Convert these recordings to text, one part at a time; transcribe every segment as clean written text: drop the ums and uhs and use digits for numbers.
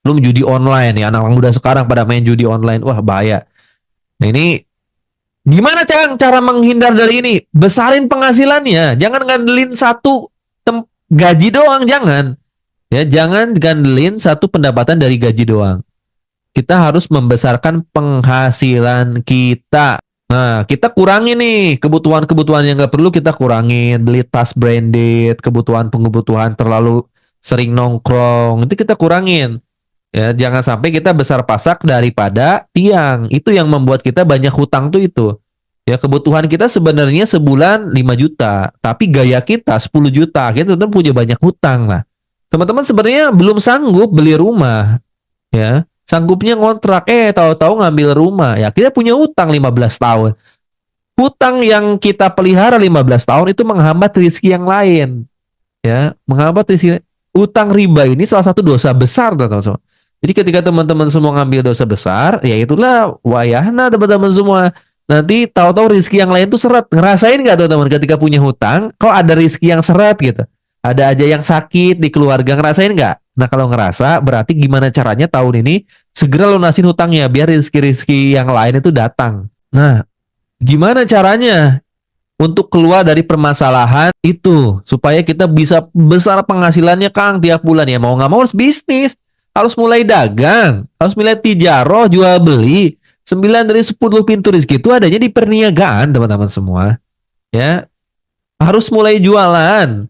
Belum judi online ya, anak muda sekarang pada main judi online. Wah, bahaya. Nah, ini gimana cara menghindar dari ini? Besarin penghasilannya. Jangan ngandelin satu gaji doang, jangan. Ya, jangan gandelin satu pendapatan dari gaji doang. Kita harus membesarkan penghasilan kita. Nah, kita kurangin nih kebutuhan-kebutuhan yang nggak perlu, kita kurangin. Beli tas branded, kebutuhan terlalu sering nongkrong, itu kita kurangin. Ya, jangan sampai kita besar pasak daripada tiang. Itu yang membuat kita banyak hutang tuh itu. Ya, kebutuhan kita sebenarnya sebulan 5 juta, tapi gaya kita 10 juta. Kita tentu punya banyak hutang lah. Teman-teman sebenarnya belum sanggup beli rumah, ya. Sanggupnya ngontrak, tahu-tahu ngambil rumah. Ya, kita punya hutang 15 tahun. Hutang yang kita pelihara 15 tahun itu menghambat rezeki yang lain, ya. Menghambat rezeki. Utang riba ini salah satu dosa besar, teman-teman. Jadi ketika teman-teman semua ngambil dosa besar, ya itulah wayahna teman-teman semua. Nanti tahu-tahu rezeki yang lain tuh seret. Ngerasain nggak teman-teman ketika punya hutang, kok ada rezeki yang seret gitu? Ada aja yang sakit di keluarga, ngerasain nggak? Nah, kalau ngerasa, berarti gimana caranya tahun ini segera lunasin hutangnya biar rezeki-rezeki yang lain itu datang. Nah, gimana caranya untuk keluar dari permasalahan itu supaya kita bisa besar penghasilannya, Kang, tiap bulan? Ya mau nggak mau harus bisnis, harus mulai dagang, harus mulai tijaroh, jual beli. 9 dari 10 pintu rezeki itu adanya di perniagaan, teman-teman semua. Ya, harus mulai jualan.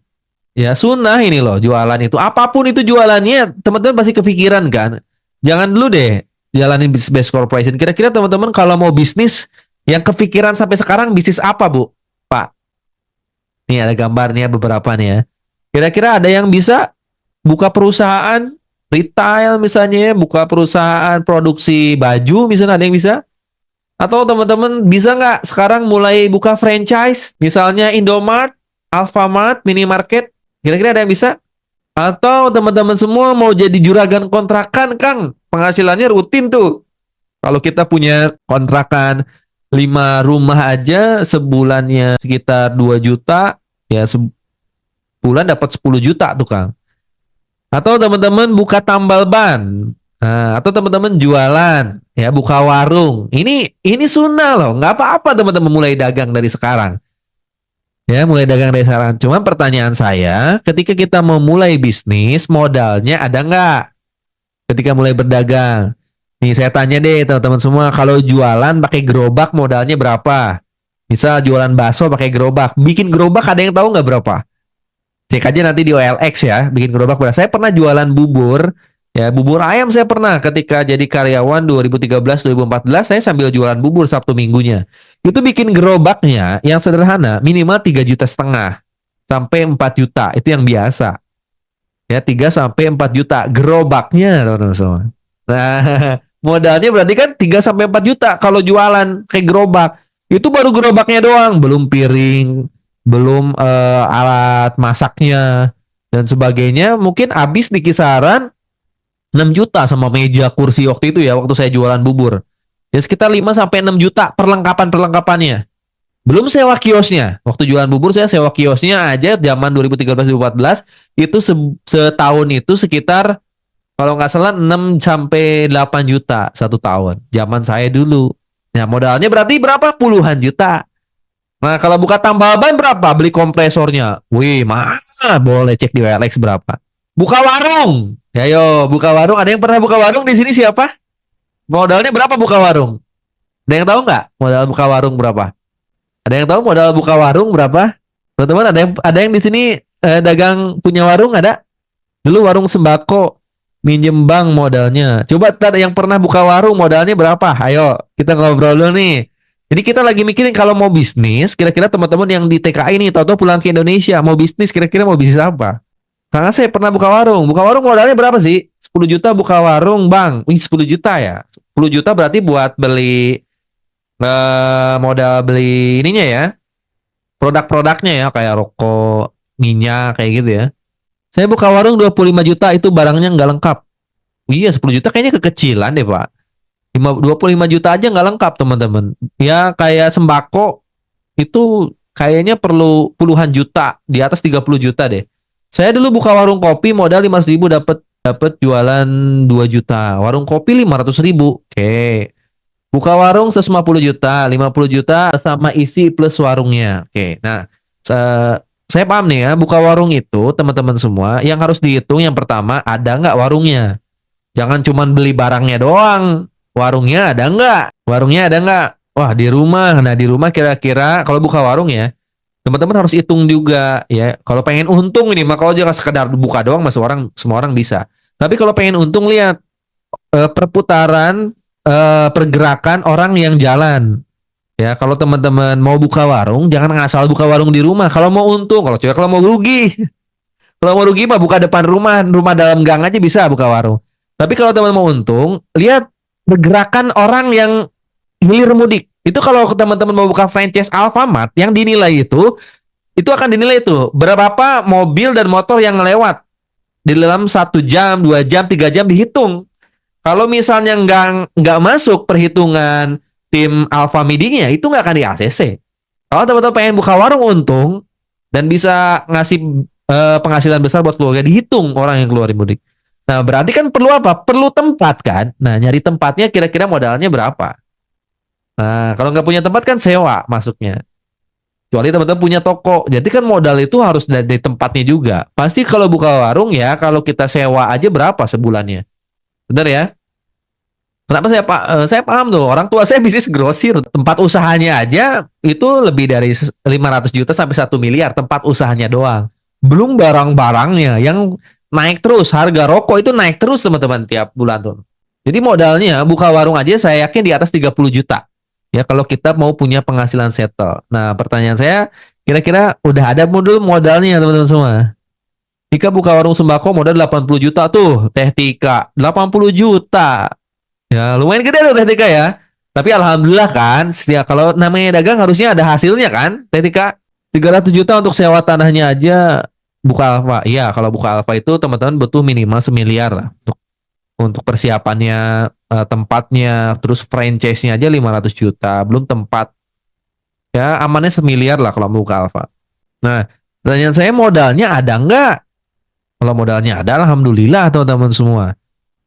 Ya, sunnah ini loh jualan itu. Apapun itu jualannya, teman-teman pasti kepikiran kan. Jangan dulu deh jalanin bisnis based corporation. Kira-kira teman-teman kalau mau bisnis yang kepikiran sampai sekarang bisnis apa, Bu? Pak, nih ada gambarnya beberapa nih ya. Kira-kira ada yang bisa buka perusahaan retail misalnya ya, buka perusahaan produksi baju misalnya, ada yang bisa? Atau teman-teman bisa nggak sekarang mulai buka franchise, misalnya Indomart, Alfamart, minimarket? Kira-kira ada yang bisa? Atau teman-teman semua mau jadi juragan kontrakan, Kang? Penghasilannya rutin tuh. Kalau kita punya kontrakan 5 rumah aja, sebulannya sekitar 2 juta, ya sebulan dapat 10 juta tuh, Kang. Atau teman-teman buka tambal ban. Nah, atau teman-teman jualan, ya buka warung. Ini sunnah loh, nggak apa-apa teman-teman mulai dagang dari sekarang. Ya, mulai dagang dari sekarang. Cuman pertanyaan saya, ketika kita mau mulai bisnis, modalnya ada nggak? Ketika mulai berdagang. Nih saya tanya deh teman-teman semua, kalau jualan pakai gerobak modalnya berapa? Misal jualan bakso pakai gerobak. Bikin gerobak ada yang tahu nggak berapa? Cek aja nanti di OLX ya, bikin gerobak berapa. Saya pernah jualan bubur, ya bubur ayam saya pernah ketika jadi karyawan 2013-2014, saya sambil jualan bubur Sabtu minggunya. Itu bikin gerobaknya yang sederhana minimal 3,5 juta sampai 4 juta, itu yang biasa. Ya 3 sampai 4 juta gerobaknya teman-teman semua. Nah, modalnya berarti kan 3 sampai 4 juta kalau jualan kayak gerobak. Itu baru gerobaknya doang, belum piring, belum alat masaknya dan sebagainya. Mungkin habis di kisaran 6 juta sama meja kursi waktu itu ya, waktu saya jualan bubur. Ya sekitar 5 sampai 6 juta perlengkapan-perlengkapannya. Belum sewa kiosnya. Waktu jualan bubur saya sewa kiosnya aja zaman 2013-2014 itu setahun itu sekitar kalau nggak salah 6 sampai 8 juta satu tahun. Zaman saya dulu. Nah, modalnya berarti berapa? Puluhan juta. Nah, kalau buka tambal ban berapa? Beli kompresornya. Wih, mana? Boleh cek di OLX berapa. Buka warung. Ya yo, buka warung. Ada yang pernah buka warung di sini siapa? Modalnya berapa buka warung? Ada yang tahu nggak? Modal buka warung berapa? Ada yang tahu modal buka warung berapa? Teman-teman ada yang di sini dagang punya warung ada? Dulu warung sembako minjem bank modalnya. Coba tada yang pernah buka warung modalnya berapa? Ayo kita ngobrol dulu nih. Jadi kita lagi mikirin kalau mau bisnis, kira-kira teman-teman yang di TKI ini tahu-tahu pulang ke Indonesia mau bisnis, kira-kira mau bisnis apa? Karena saya pernah buka warung. Buka warung modalnya berapa sih? 10 juta buka warung, Bang. Wih, 10 juta ya. 10 juta berarti buat beli modal beli ininya ya. Produk-produknya ya kayak rokok, minyak kayak gitu ya. Saya buka warung 25 juta itu barangnya nggak lengkap. Iya 10 juta kayaknya kekecilan deh Pak. 25 juta aja nggak lengkap teman-teman. Ya kayak sembako itu kayaknya perlu puluhan juta, di atas 30 juta deh. Saya dulu buka warung kopi modal 500 ribu dapat dapat jualan 2 juta, warung kopi 500.000. Oke. Buka warung 150 juta, 50 juta sama isi plus warungnya. Oke. Nah, saya paham nih ya, buka warung itu teman-teman semua yang harus dihitung yang pertama ada nggak warungnya. Jangan cuman beli barangnya doang. Warungnya ada nggak? Warungnya ada nggak? Wah, di rumah. Nah, di rumah kira-kira kalau buka warung ya, teman-teman harus hitung juga ya. Kalau pengen untung ini, maka kalau jangan sekedar buka doang, semua orang bisa. Tapi kalau pengen untung, lihat perputaran pergerakan orang yang jalan. Ya, kalau teman-teman mau buka warung, jangan ngasal buka warung di rumah. Kalau mau untung, kalau mau rugi, kalau mau rugi mah buka depan rumah, rumah dalam gang aja bisa buka warung. Tapi kalau teman mau untung, lihat pergerakan orang yang hilir mudik. Itu kalau teman-teman mau buka franchise Alfamart, yang dinilai itu akan dinilai itu berapa mobil dan motor yang lewat di dalam 1 jam, 2 jam, 3 jam dihitung. Kalau misalnya nggak masuk perhitungan tim Alfa Midinya, itu nggak akan di ACC. Kalau teman-teman pengen buka warung untung dan bisa ngasih penghasilan besar buat keluarga, dihitung orang yang keluar mudik. Nah, berarti kan perlu apa? Perlu tempat kan? Nah, nyari tempatnya kira-kira modalnya berapa? Nah, kalau nggak punya tempat kan sewa masuknya. Kecuali teman-teman punya toko. Jadi kan modal itu harus dari tempatnya juga. Pasti kalau buka warung ya, kalau kita sewa aja berapa sebulannya? Bener ya? Kenapa saya paham tuh, orang tua saya bisnis grosir, tempat usahanya aja itu lebih dari 500 juta sampai 1 miliar tempat usahanya doang. Belum barang-barangnya yang naik terus, harga rokok itu naik terus teman-teman tiap bulan tuh. Jadi modalnya buka warung aja saya yakin di atas 30 juta. Ya kalau kita mau punya penghasilan settle. Nah, pertanyaan saya kira-kira udah ada modalnya teman-teman semua. Jika buka warung sembako modal 80 juta tuh, Teh Tika, 80 juta. Ya, lumayan gede tuh Teh Tika ya. Tapi alhamdulillah kan, setiap kalau namanya dagang harusnya ada hasilnya kan, Teh Tika. 300 juta untuk sewa tanahnya aja buka Alfa. Iya, kalau buka Alfa itu teman-teman butuh minimal 1 miliar lah untuk persiapannya, tempatnya, terus franchise-nya aja 500 juta, belum tempat. Ya, amannya 1 miliar lah kalau buka Alfa. Nah, pertanyaan saya modalnya ada nggak? Kalau modalnya ada, alhamdulillah teman-teman semua.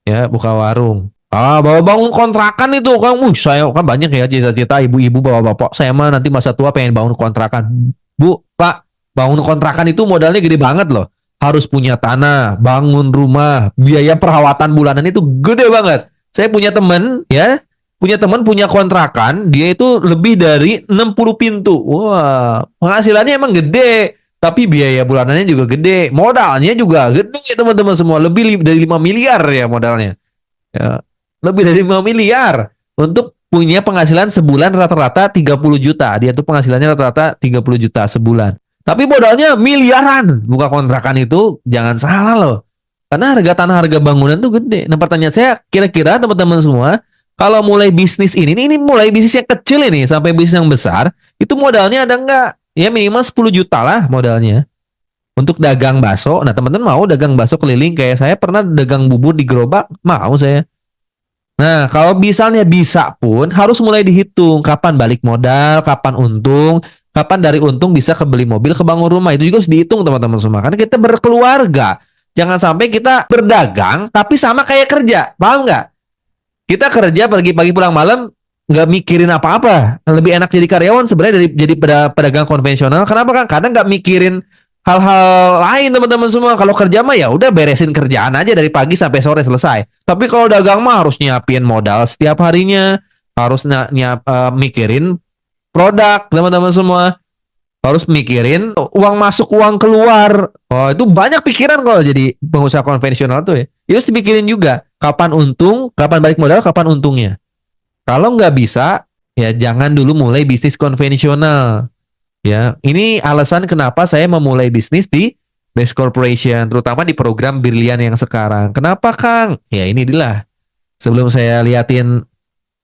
Ya, buka warung. Ah, bawa bangun kontrakan itu kan, saya kan banyak ya cita-cita ibu-ibu bapak-bapak. Saya mah nanti masa tua pengen bangun kontrakan. Bu, Pak, bangun kontrakan itu modalnya gede banget loh. Harus punya tanah, bangun rumah, biaya perawatan bulanan itu gede banget. Saya punya temen ya, punya kontrakan, dia itu lebih dari 60 pintu. Wah, penghasilannya emang gede. Tapi biaya bulanannya juga gede. Modalnya juga gede teman-teman semua. Lebih dari 5 miliar ya modalnya. Ya, lebih dari 5 miliar untuk punya penghasilan sebulan rata-rata 30 juta. Dia tuh penghasilannya rata-rata 30 juta sebulan. Tapi modalnya miliaran. Buka kontrakan itu jangan salah loh. Karena harga tanah, harga bangunan tuh gede. Nah, pertanyaan saya kira-kira teman-teman semua, kalau mulai bisnis ini mulai bisnis yang kecil ini sampai bisnis yang besar, itu modalnya ada nggak? Ya minimal 10 juta lah modalnya. Untuk dagang bakso, nah teman-teman mau dagang bakso keliling kayak saya pernah dagang bubur di gerobak, mau saya. Nah, kalau misalnya bisa pun harus mulai dihitung kapan balik modal, kapan untung, kapan dari untung bisa kebeli mobil, kebangun rumah. Itu juga harus dihitung teman-teman semua. Karena kita berkeluarga. Jangan sampai kita berdagang tapi sama kayak kerja. Paham nggak? Kita kerja pagi-pagi pulang malam nggak mikirin apa-apa. Lebih enak jadi karyawan sebenarnya dari jadi pedagang konvensional. Kenapa kan? Karena nggak mikirin hal-hal lain teman-teman semua. Kalau kerja mah ya udah beresin kerjaan aja dari pagi sampai sore selesai. Tapi kalau dagang mah harus nyiapin modal setiap harinya, harus mikirin produk teman-teman semua, harus mikirin uang masuk uang keluar. Oh itu banyak pikiran kalau jadi pengusaha konvensional tuh ya. Itu harus dipikirin juga. Kapan untung, kapan balik modal, kapan untungnya. Kalau nggak bisa, ya jangan dulu mulai bisnis konvensional. Ya, ini alasan kenapa saya memulai bisnis di Best Corporation, terutama di program Brilian yang sekarang. Kenapa, Kang? Ya, ini inilah. Sebelum saya liatin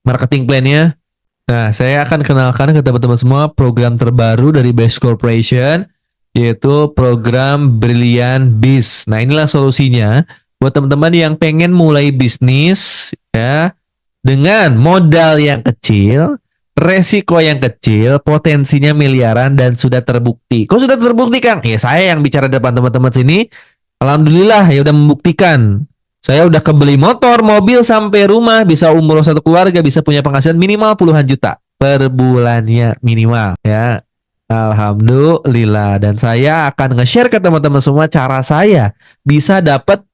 marketing plan-nya, nah, saya akan kenalkan ke teman-teman semua program terbaru dari Best Corporation, yaitu program Brilian Biz. Nah, inilah solusinya buat teman-teman yang pengen mulai bisnis, ya, dengan modal yang kecil, resiko yang kecil, potensinya miliaran dan sudah terbukti. Kok sudah terbukti, Kang? Ya saya yang bicara depan teman-teman sini, alhamdulillah ya udah membuktikan. Saya udah kebeli motor, mobil sampai rumah, bisa umroh satu keluarga, bisa punya penghasilan minimal puluhan juta per bulannya minimal ya. Alhamdulillah. Dan saya akan nge-share ke teman-teman semua cara saya bisa dapat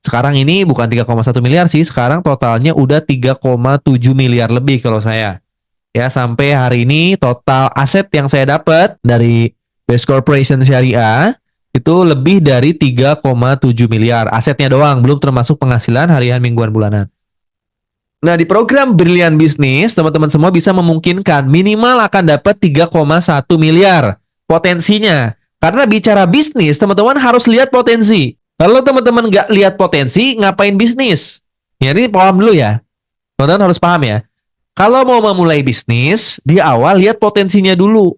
sekarang ini bukan 3,1 miliar sih, sekarang totalnya udah 3,7 miliar lebih kalau saya. Ya, sampai hari ini total aset yang saya dapat dari Best Corporation Syariah itu lebih dari 3,7 miliar. Asetnya doang, belum termasuk penghasilan harian, mingguan, bulanan. Nah, di program Brilliant Business, teman-teman semua bisa memungkinkan minimal akan dapat 3,1 miliar potensinya. Karena bicara bisnis, teman-teman harus lihat potensi. Kalau teman-teman nggak lihat potensi, ngapain bisnis? Ya, ini paham dulu ya. Teman-teman harus paham ya. Kalau mau memulai bisnis, di awal lihat potensinya dulu.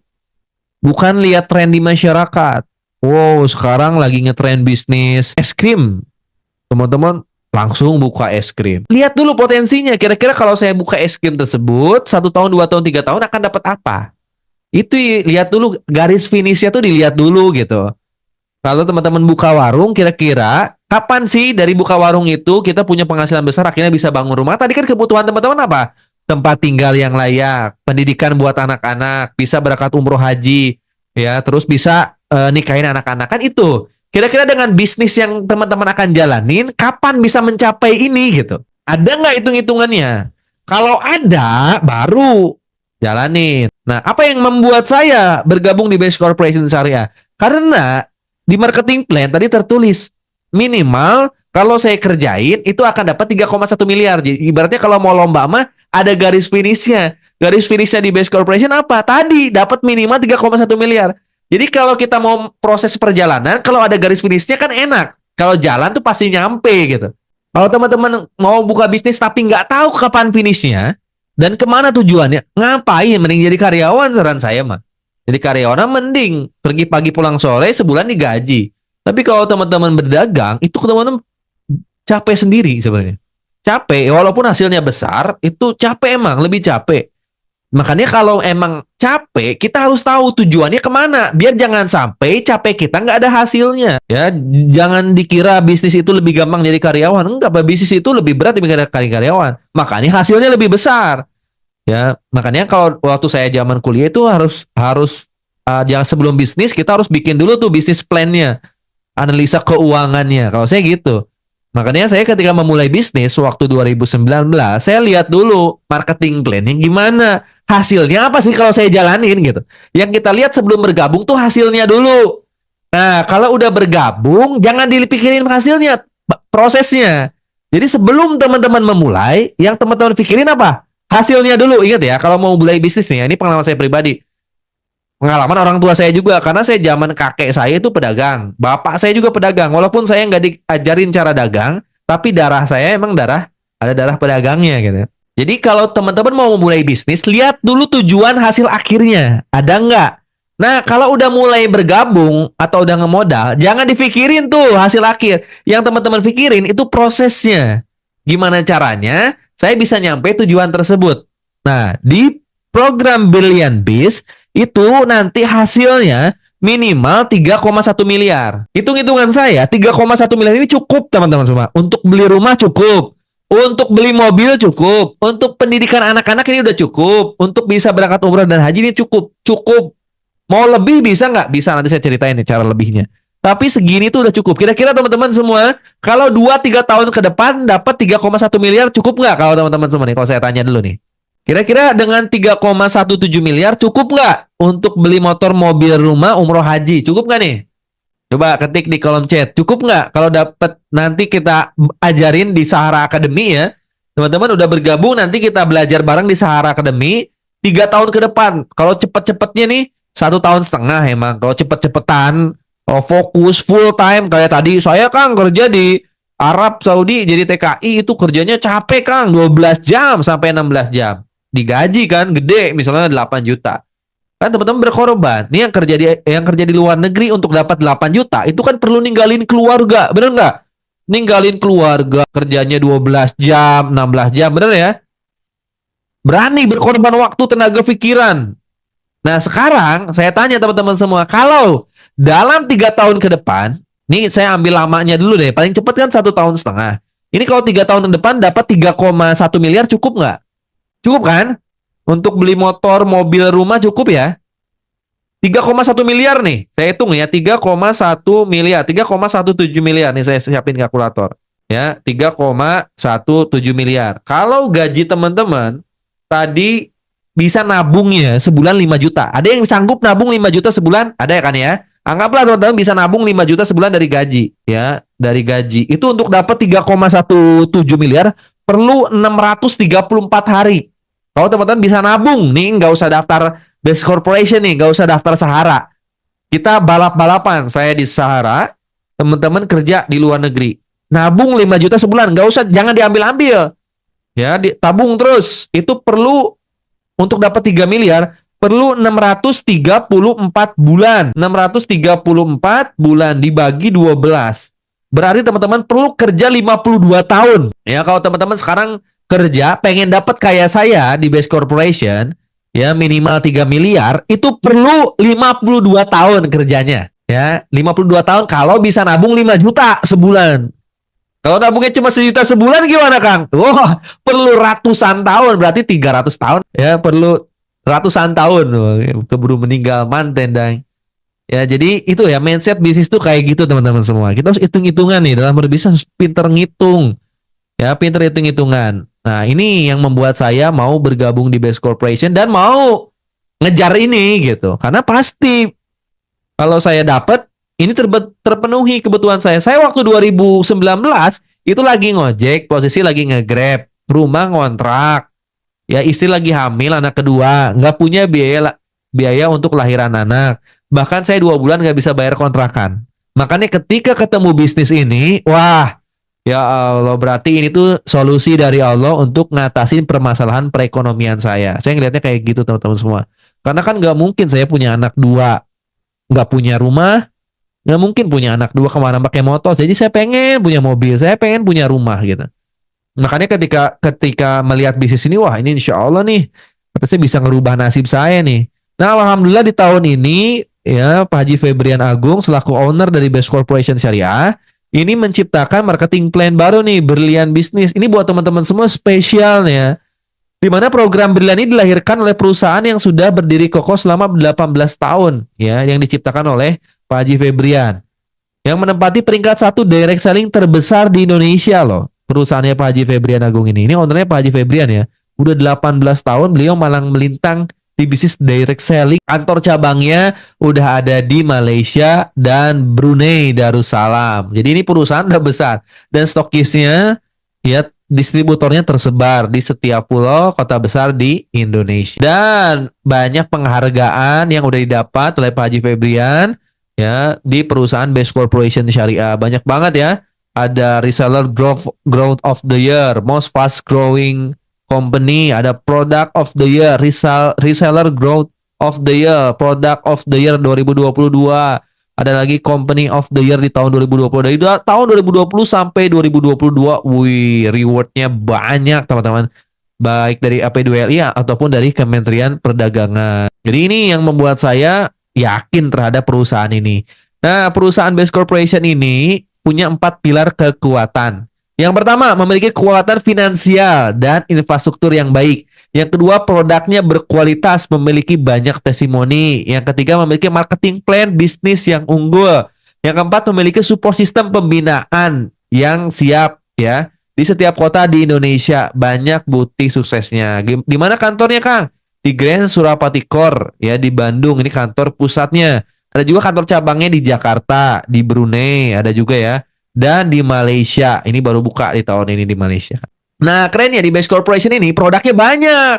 Bukan lihat tren di masyarakat. Wow, sekarang lagi ngetren bisnis es krim. Teman-teman langsung buka es krim. Lihat dulu potensinya. Kira-kira kalau saya buka es krim tersebut, 1 tahun, 2 tahun, 3 tahun akan dapat apa? Itu lihat dulu, garis finishnya tuh dilihat dulu gitu. Kalau teman-teman buka warung, kira-kira kapan sih dari buka warung itu kita punya penghasilan besar, akhirnya bisa bangun rumah? Tadi kan kebutuhan teman-teman apa? Tempat tinggal yang layak, pendidikan buat anak-anak, bisa berangkat umroh haji, ya, terus bisa nikahin anak-anak, kan itu. Kira-kira dengan bisnis yang teman-teman akan jalanin, kapan bisa mencapai ini gitu? Ada nggak hitung-hitungannya? Kalau ada, baru jalanin. Nah, apa yang membuat saya bergabung di Best Corporation Syariah? Karena di marketing plan tadi tertulis minimal kalau saya kerjain itu akan dapat 3,1 miliar. Jadi ibaratnya kalau mau lomba mah ada garis finishnya. Garis finishnya di Best Corporation apa? Tadi dapat minimal 3,1 miliar. Jadi kalau kita mau proses perjalanan, kalau ada garis finishnya kan enak. Kalau jalan tuh pasti nyampe gitu. Kalau teman-teman mau buka bisnis tapi nggak tahu kapan finishnya dan kemana tujuannya, ngapain? Mending jadi karyawan, saran saya mah. Jadi karyawan mending pergi pagi pulang sore, sebulan digaji. Tapi kalau teman-teman berdagang, itu teman-teman capek sendiri sebenarnya. Capek, walaupun hasilnya besar, itu capek emang, lebih capek. Makanya kalau emang capek, kita harus tahu tujuannya kemana. Biar jangan sampai capek kita nggak ada hasilnya. Ya, jangan dikira bisnis itu lebih gampang jadi karyawan. Enggak, bisnis itu lebih berat dibanding karyawan. Makanya hasilnya lebih besar. Ya, makanya kalau waktu saya zaman kuliah itu harus harus jangan sebelum bisnis kita harus bikin dulu tuh bisnis plan-nya, analisa keuangannya. Kalau saya gitu. Makanya saya ketika memulai bisnis waktu 2019, saya lihat dulu marketing plan-nya gimana. Hasilnya apa sih kalau saya jalanin gitu. Yang kita lihat sebelum bergabung tuh hasilnya dulu. Nah, kalau udah bergabung jangan dipikirin hasilnya, prosesnya. Jadi sebelum teman-teman memulai, yang teman-teman pikirin apa? Hasilnya dulu. Ingat ya, kalau mau mulai bisnis nih, ini pengalaman saya pribadi. Pengalaman orang tua saya juga, karena saya zaman kakek saya itu pedagang, bapak saya juga pedagang. Walaupun saya nggak diajarin cara dagang, tapi darah saya emang ada darah pedagangnya gitu. Jadi kalau teman-teman mau memulai bisnis, lihat dulu tujuan hasil akhirnya ada nggak. Nah, kalau udah mulai bergabung atau udah ngemodal, jangan dipikirin tuh hasil akhir. Yang teman-teman pikirin itu prosesnya. Gimana caranya saya bisa nyampe tujuan tersebut. Nah, di program Brilliant Biz itu nanti hasilnya minimal 3,1 miliar. Hitung-hitungan saya 3,1 miliar ini cukup teman-teman semua. Untuk beli rumah cukup. Untuk beli mobil cukup. Untuk pendidikan anak-anak ini udah cukup. Untuk bisa berangkat umrah dan haji ini cukup. Cukup. Mau lebih bisa nggak? Bisa, nanti saya ceritain nih cara lebihnya. Tapi segini tuh udah cukup. Kira-kira teman-teman semua, kalau 2-3 tahun ke depan dapat 3,1 miliar cukup nggak kalau teman-teman semua nih? Kalau saya tanya dulu nih. Kira-kira dengan 3,17 miliar cukup nggak untuk beli motor, mobil, rumah, umroh, haji? Cukup nggak nih? Coba ketik di kolom chat. Cukup nggak kalau dapat, nanti kita ajarin di Sahara Academy ya. Teman-teman udah bergabung, nanti kita belajar bareng di Sahara Academy 3 tahun ke depan. Kalau cepet-cepetnya nih 1 tahun setengah emang. Kalau cepet-cepetan, kalau fokus full time kayak tadi saya Kang kerja di Arab Saudi jadi TKI itu kerjanya capek Kang, 12 jam sampai 16 jam. Digaji kan gede, misalnya 8 juta. Kan teman-teman berkorban. Nih yang kerja di luar negeri untuk dapat 8 juta itu kan perlu ninggalin keluarga, bener nggak? Ninggalin keluarga, kerjanya 12 jam, 16 jam, bener ya? Berani berkorban waktu, tenaga, pikiran. Nah, sekarang saya tanya teman-teman semua, kalau dalam 3 tahun ke depan, nih saya ambil lamanya dulu deh, paling cepat kan 1 tahun setengah. Ini kalau 3 tahun ke depan dapat 3,1 miliar cukup nggak? Cukup kan? Untuk beli motor, mobil, rumah cukup ya? 3,1 miliar nih. Saya hitung ya, 3,1 miliar, 3,17 miliar nih saya siapin kalkulator. Ya, 3,17 miliar. Kalau gaji teman-teman tadi bisa nabungnya sebulan 5 juta. Ada yang sanggup nabung 5 juta sebulan? Ada ya kan ya? Anggaplah teman-teman bisa nabung 5 juta sebulan dari gaji, ya, dari gaji. Itu untuk dapat 3,17 miliar perlu 634 hari. Kalau teman-teman bisa nabung nih, nggak usah daftar Best Corporation nih, nggak usah daftar Sahara. Kita balap-balapan, saya di Sahara, teman-teman kerja di luar negeri. Nabung 5 juta sebulan, nggak usah, jangan diambil-ambil. Ya, tabung terus. Itu perlu untuk dapat 3 miliar, perlu 634 bulan. 634 bulan dibagi 12. Berarti teman-teman perlu kerja 52 tahun. Ya, kalau teman-teman sekarang kerja pengen dapat kayak saya di Best Corporation, ya minimal 3 miliar, itu perlu 52 tahun kerjanya. Ya, 52 tahun kalau bisa nabung 5 juta sebulan. Kalau nabungnya cuma 1 juta sebulan gimana, Kang? Wah, perlu ratusan tahun, berarti 300 tahun. Ya, perlu ratusan tahun. Keburu meninggal manten, dan ya, jadi itu ya, mindset bisnis tuh kayak gitu teman-teman semua. Kita harus hitung-hitungan nih, dalam berbisnis harus pinter ngitung. Ya, pinter hitung-hitungan. Nah, ini yang membuat saya mau bergabung di Best Corporation dan mau ngejar ini gitu. Karena pasti kalau saya dapat ini terpenuhi kebutuhan saya. Saya waktu 2019 itu lagi ngojek, posisi lagi nge-Grab, rumah ngontrak. Ya, istri lagi hamil anak kedua, nggak punya biaya untuk lahiran anak. Bahkan saya 2 bulan nggak bisa bayar kontrakan. Makanya ketika ketemu bisnis ini, wah, ya Allah, berarti ini tuh solusi dari Allah untuk ngatasin permasalahan perekonomian saya. Saya ngelihatnya kayak gitu teman-teman semua. Karena kan nggak mungkin saya punya anak dua, nggak punya rumah, nggak mungkin punya anak dua kemana pakai motor. Jadi saya pengen punya mobil, saya pengen punya rumah gitu. Makanya ketika ketika melihat bisnis ini, wah ini insya Allah nih, saya bisa ngerubah nasib saya nih. Nah, alhamdulillah di tahun ini ya Pak Haji Febrian Agung selaku owner dari Best Corporation Syariah ini menciptakan marketing plan baru nih, Berlian Bisnis. Ini buat teman-teman semua spesial ya. Di mana program Berlian ini dilahirkan oleh perusahaan yang sudah berdiri kokoh selama 18 tahun ya, yang diciptakan oleh Pak Haji Febrian yang menempati peringkat 1 direct selling terbesar di Indonesia loh. Perusahaannya Pak Haji Febrian Agung ini. Ini ownernya Pak Haji Febrian ya. Udah 18 tahun beliau malang melintang di bisnis direct selling. Kantor cabangnya udah ada di Malaysia dan Brunei Darussalam. Jadi ini perusahaan udah besar. Dan stokisnya ya distributornya tersebar di setiap pulau kota besar di Indonesia. Dan banyak penghargaan yang udah didapat oleh Pak Haji Febrian ya di perusahaan Best Corporation Syariah. Banyak banget ya. Ada Reseller Growth of the Year, Most Fast Growing Company, ada Product of the Year, Reseller Growth of the Year, Product of the Year 2022. Ada lagi Company of the Year di tahun 2020. Dari tahun 2020 sampai 2022, wih, rewardnya banyak teman-teman. Baik dari AP2LI ataupun dari Kementerian Perdagangan. Jadi ini yang membuat saya yakin terhadap perusahaan ini. Nah, perusahaan Best Corporation ini punya 4 pilar kekuatan. Yang pertama, memiliki kekuatan finansial dan infrastruktur yang baik. Yang kedua, produknya berkualitas, memiliki banyak testimoni. Yang ketiga, memiliki marketing plan bisnis yang unggul. Yang keempat, memiliki support sistem pembinaan yang siap ya. Di setiap kota di Indonesia banyak butik suksesnya. Di mana kantornya, Kang? Di Grand Surapati Core ya, di Bandung, ini kantor pusatnya. Ada juga kantor cabangnya di Jakarta, di Brunei, ada juga ya. Dan di Malaysia, ini baru buka di tahun ini di Malaysia. Nah, kerennya di Best Corporation ini produknya banyak.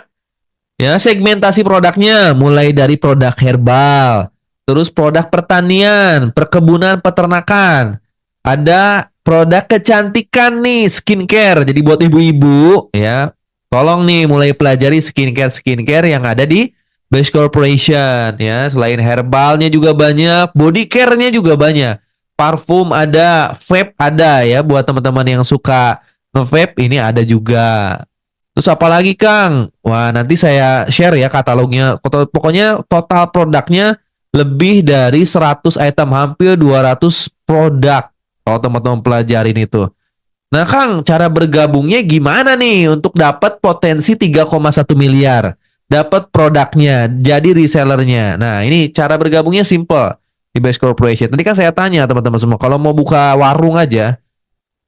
Ya, segmentasi produknya mulai dari produk herbal, terus produk pertanian, perkebunan, peternakan. Ada produk kecantikan nih, skincare. Jadi buat ibu-ibu ya, tolong nih mulai pelajari skincare yang ada di Best Corporation ya. Selain herbalnya juga banyak, body care-nya juga banyak. Parfum ada, vape ada ya buat teman-teman yang suka nge-vape, ini ada juga. Terus apa lagi, Kang? Wah, nanti saya share ya katalognya. Pokoknya total produknya lebih dari 100 item, hampir 200 produk. Kalau teman-teman pelajarin itu. Nah, Kang, cara bergabungnya gimana nih untuk dapat potensi 3,1 miliar? Dapat produknya, jadi resellernya. Nah, ini cara bergabungnya simple di Base Corporation. Tadi kan saya tanya teman-teman semua, kalau mau buka warung aja,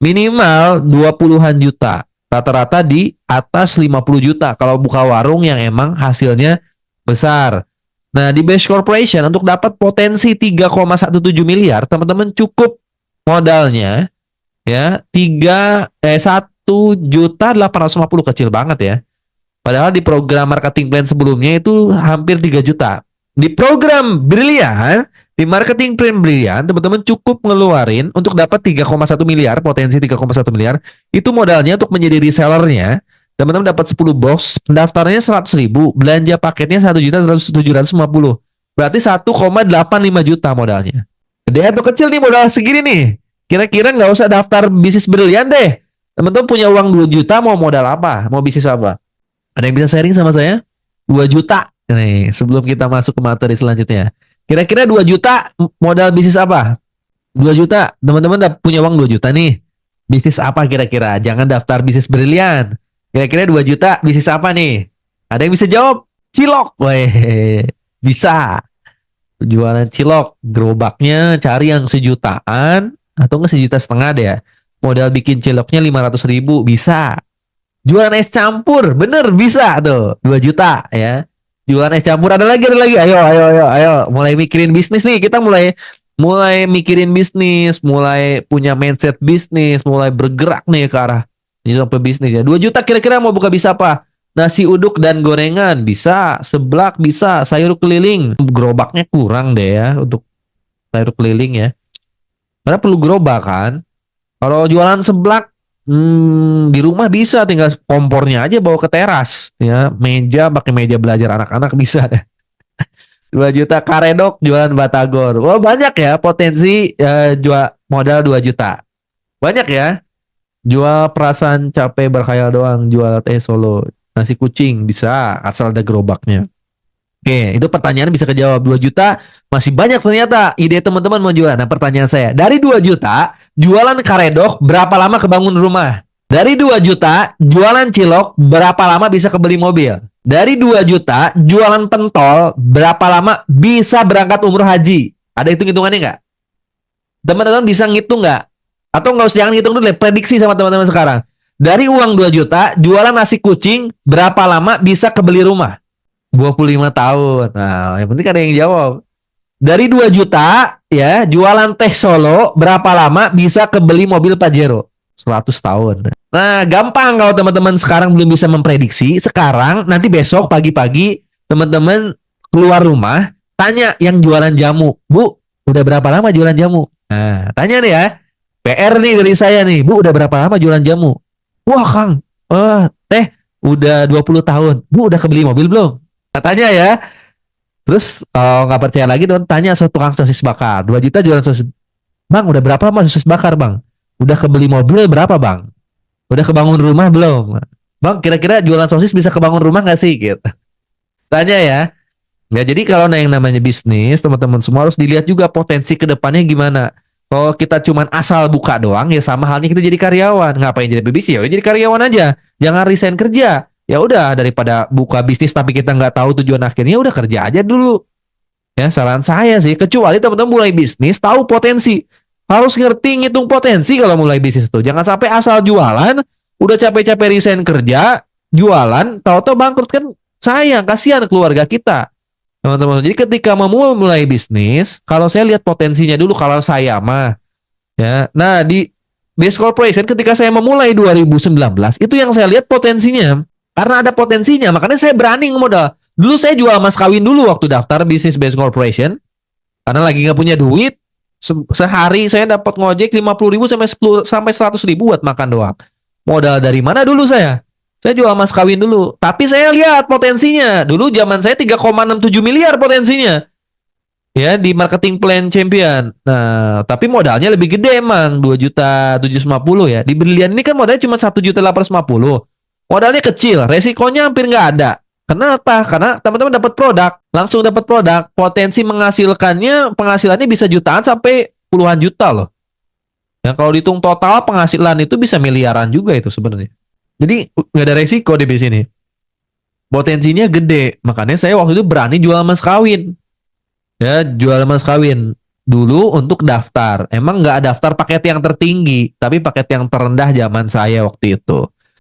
minimal 20-an juta. Rata-rata di atas 50 juta kalau buka warung yang emang hasilnya besar. Nah, di Base Corporation untuk dapat potensi 3,17 miliar, teman-teman cukup modalnya ya 1.850.000, kecil banget ya. Padahal di program marketing plan sebelumnya itu hampir 3 juta. Di program Brilian, di marketing plan Brilian, teman-teman cukup ngeluarin untuk dapat 3,1 miliar, potensi 3,1 miliar. Itu modalnya untuk menjadi resellernya. Teman-teman dapat 10 box, pendaftarannya 100.000, belanja paketnya 1.750. Berarti 1,85 juta modalnya. Gede atau kecil nih modal segini nih? Kira-kira nggak usah daftar bisnis Brilian deh. Teman-teman punya uang 2 juta mau modal apa? Mau bisnis apa? Ada yang bisa sharing sama saya? 2 juta. Nih, sebelum kita masuk ke materi selanjutnya. Kira-kira 2 juta modal bisnis apa? 2 juta. Teman-teman udah punya uang 2 juta nih. Bisnis apa kira-kira? Jangan daftar bisnis Brilian. Kira-kira 2 juta bisnis apa nih? Ada yang bisa jawab? Cilok. Weh, bisa. Jualan cilok. Gerobaknya cari yang sejutaan atau enggak 1,5 juta deh ya. Modal bikin ciloknya 500.000 bisa. Jualan es campur, bener bisa tuh 2 juta ya. Jualan es campur ada lagi. Ayo, ayo, ayo, ayo. Mulai mikirin bisnis nih. Kita mulai mulai mikirin bisnis, mulai punya mindset bisnis, mulai bergerak nih ke arah sampai bisnis ya. 2 juta kira-kira mau buka bisa apa? Nasi uduk dan gorengan bisa, seblak bisa, sayur keliling. Gerobaknya kurang deh ya untuk sayur keliling ya. Karena perlu gerobak kan. Kalau jualan seblak di rumah bisa tinggal kompornya aja bawa ke teras ya, meja pakai meja belajar anak-anak bisa. 2 juta karedok jualan batagor. Wah, banyak ya potensi jual modal 2 juta. Banyak ya. Jual perasaan capek berkhayal doang, jual teh solo, nasi kucing bisa asal ada gerobaknya. Oke, itu pertanyaan bisa kejawab. 2 juta masih banyak ternyata ide teman-teman mau jualan. Nah, pertanyaan saya, dari 2 juta jualan karedok berapa lama kebangun rumah? Dari 2 juta jualan cilok berapa lama bisa kebeli mobil? Dari 2 juta jualan pentol berapa lama bisa berangkat umroh haji? Ada hitung-hitungannya nggak? Teman-teman bisa ngitung nggak? Atau nggak usah, jangan ngitung dulu deh, prediksi sama teman-teman sekarang. Dari uang 2 juta jualan nasi kucing berapa lama bisa kebeli rumah? 25 tahun. Nah, yang penting ada yang jawab. Dari 2 juta ya, jualan teh solo berapa lama bisa kebeli mobil Pajero? 100 tahun. Nah, gampang kalau teman-teman sekarang belum bisa memprediksi. Sekarang nanti besok pagi-pagi teman-teman keluar rumah, tanya yang jualan jamu. Bu, udah berapa lama jualan jamu? Nah, tanya nih ya. PR nih dari saya nih. Bu, udah berapa lama jualan jamu? Wah, Kang. Teh udah 20 tahun. Bu, udah kebeli mobil belum? Katanya ya. Terus kalau nggak percaya lagi tuh tanya tukang sosis bakar. 2 juta jualan sosis. Bang, udah berapa lama sosis bakar, Bang? Udah kebeli mobil berapa, Bang? Udah kebangun rumah belum? Bang, kira-kira jualan sosis bisa kebangun rumah nggak sih? Gitu. Tanya ya. Ya, jadi kalau yang namanya bisnis, teman-teman semua harus dilihat juga potensi ke depannya gimana. Kalau kita cuman asal buka doang, ya sama halnya kita jadi karyawan. Ngapain jadi pebisnis? Ya jadi karyawan aja. Jangan resign kerja. Ya udah, daripada buka bisnis tapi kita nggak tahu tujuan akhirnya, udah kerja aja dulu. Ya, saran saya sih, kecuali teman-teman mulai bisnis tahu potensi. Harus ngerti ngitung potensi kalau mulai bisnis itu. Jangan sampai asal jualan, udah capek-capek resign kerja, jualan, tahu-tahu bangkrut, kan sayang, kasihan keluarga kita. Teman-teman, jadi ketika memulai bisnis, kalau saya lihat potensinya dulu, kalau saya mah ya. Nah, di Base Corporation ketika saya memulai 2019, itu yang saya lihat potensinya. Karena ada potensinya, makanya saya berani modal. Dulu saya jual mas kawin dulu waktu daftar bisnis Base Corporation. Karena lagi nggak punya duit, sehari saya dapat ngojek 50.000 sampai 10 sampai 100.000 buat makan doang. Modal dari mana dulu saya? Saya jual mas kawin dulu. Tapi saya lihat potensinya. Dulu zaman saya 3,67 miliar potensinya. Ya, di marketing plan champion. Nah, tapi modalnya lebih gede emang. 2.750.000 ya. Di Brilian ini kan modalnya cuma 1.850.000. Modalnya kecil. Resikonya hampir nggak ada. Kenapa? Karena teman-teman dapat produk. Langsung dapat produk. Potensi penghasilannya bisa jutaan sampai puluhan juta loh. Yang kalau dihitung total penghasilan itu bisa miliaran juga itu sebenarnya. Jadi nggak ada resiko di sini. Potensinya gede. Makanya saya waktu itu berani jual mas kawin. Ya, jual mas kawin dulu untuk daftar. Emang nggak daftar paket yang tertinggi, tapi paket yang terendah zaman saya waktu itu.